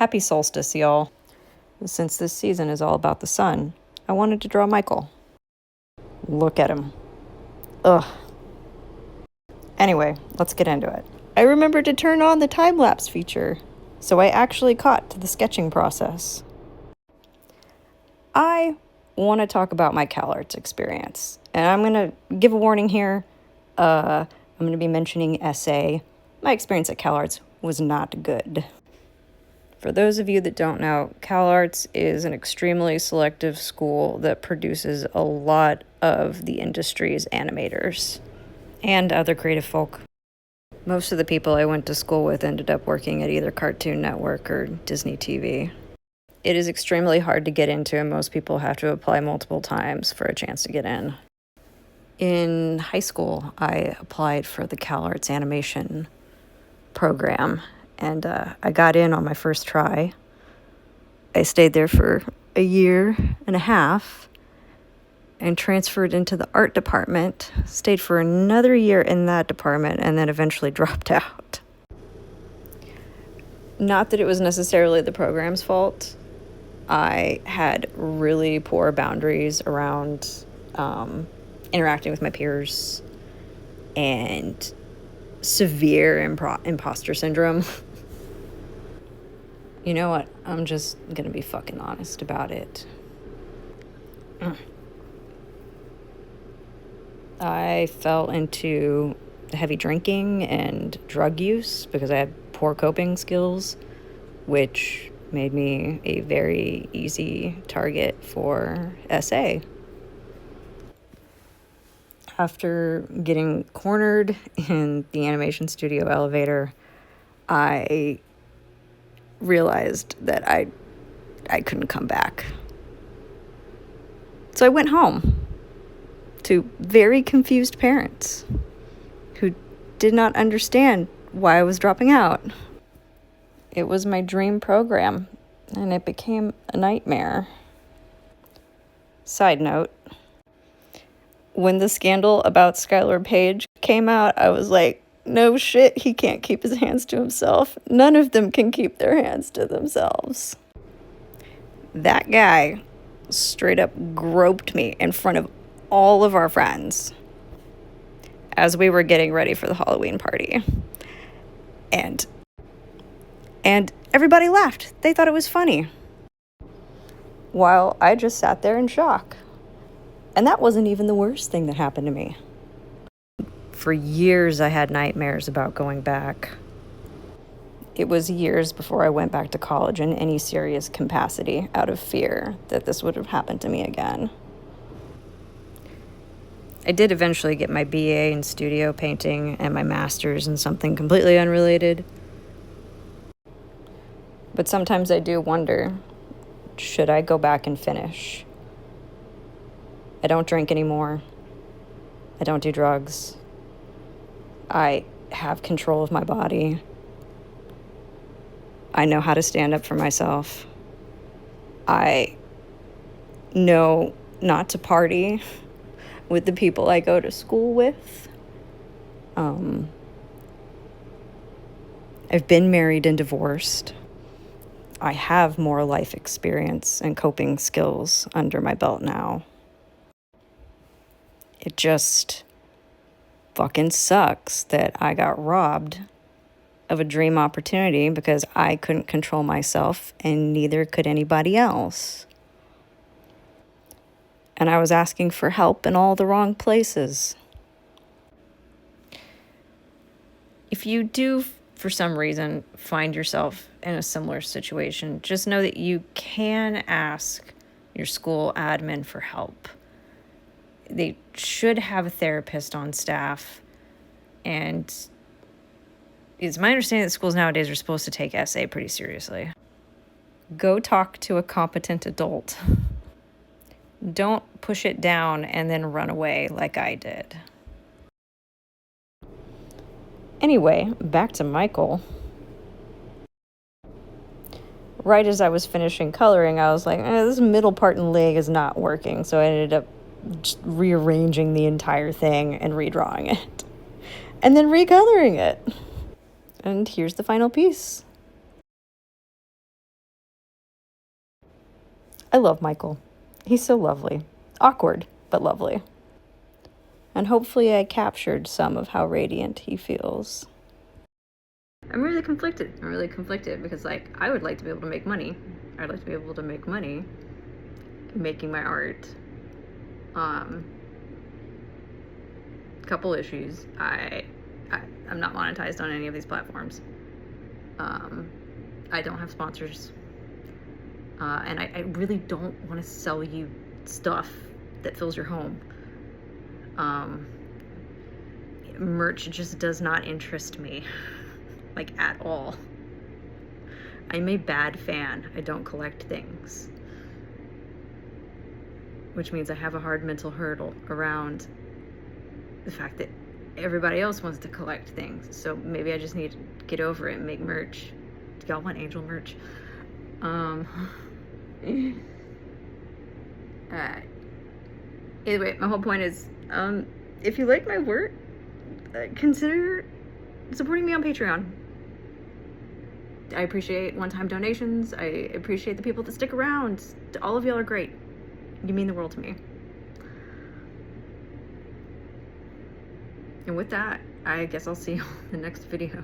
Happy solstice, y'all. Since this season is all about the sun, I wanted to draw Michael. Look at him. Ugh. Anyway, let's get into it. I remembered to turn on the time-lapse feature, so I actually caught to the sketching process. I want to talk about my Calarts experience, and I'm going to give a warning here. I'm going to be mentioning essay. My experience at Calarts was not good. For those of you that don't know, Calarts is an extremely selective school that produces a lot of the industry's animators and other creative folk. Most of the people I went to school with ended up working at either Cartoon Network or Disney TV. It is extremely hard to get into, and most people have to apply multiple times for a chance to get in. In high school, I applied for the Calarts animation program, and I got in on my first try. I stayed there for a year and a half and transferred into the art department, stayed for another year in that department, and then eventually dropped out. Not that it was necessarily the program's fault. I had really poor boundaries around interacting with my peers and severe imposter syndrome. You know what? I'm just gonna be fucking honest about it. I fell into heavy drinking and drug use because I had poor coping skills, which made me a very easy target for SA. After getting cornered in the animation studio elevator, I realized that I couldn't come back. So I went home to very confused parents who did not understand why I was dropping out. It was my dream program, and it became a nightmare. Side note, when the scandal about Skylar Page came out, I was like, no shit, he can't keep his hands to himself. None of them can keep their hands to themselves. That guy straight up groped me in front of all of our friends as we were getting ready for the Halloween party. And everybody laughed. They thought it was funny. While I just sat there in shock. And that wasn't even the worst thing that happened to me. For years, I had nightmares about going back. It was years before I went back to college in any serious capacity out of fear that this would have happened to me again. I did eventually get my BA in studio painting and my master's in something completely unrelated. But sometimes I do wonder, should I go back and finish? I don't drink anymore. I don't do drugs. I have control of my body. I know how to stand up for myself. I know not to party with the people I go to school with. I've been married and divorced. I have more life experience and coping skills under my belt now. It just fucking sucks that I got robbed of a dream opportunity because I couldn't control myself, and neither could anybody else. And I was asking for help in all the wrong places. If you do, for some reason, find yourself in a similar situation, just know that you can ask your school admin for help. They should have a therapist on staff, and it's my understanding that schools nowadays are supposed to take SA pretty seriously. Go talk to a competent adult. Don't push it down and then run away like I did. Anyway, back to Michael. Right as I was finishing coloring, I was like, this middle part and leg is not working. So I ended up just rearranging the entire thing and redrawing it. And then recoloring it. And here's the final piece. I love Michael. He's so lovely. Awkward, but lovely. And hopefully I captured some of how radiant he feels. I'm really conflicted. Because, like, I would like to be able to make money. I'd like to be able to make money making my art. Couple issues. I'm not monetized on any of these platforms. I don't have sponsors. And I really don't want to sell you stuff that fills your home. Merch just does not interest me, like, at all. I'm a bad fan. I don't collect things. Which means I have a hard mental hurdle around the fact that everybody else wants to collect things. So maybe I just need to get over it and make merch. Do y'all want angel merch? Anyway, my whole point is, if you like my work, consider supporting me on Patreon. I appreciate one-time donations. I appreciate the people that stick around. All of y'all are great. You mean the world to me. And with that, I guess I'll see you in the next video.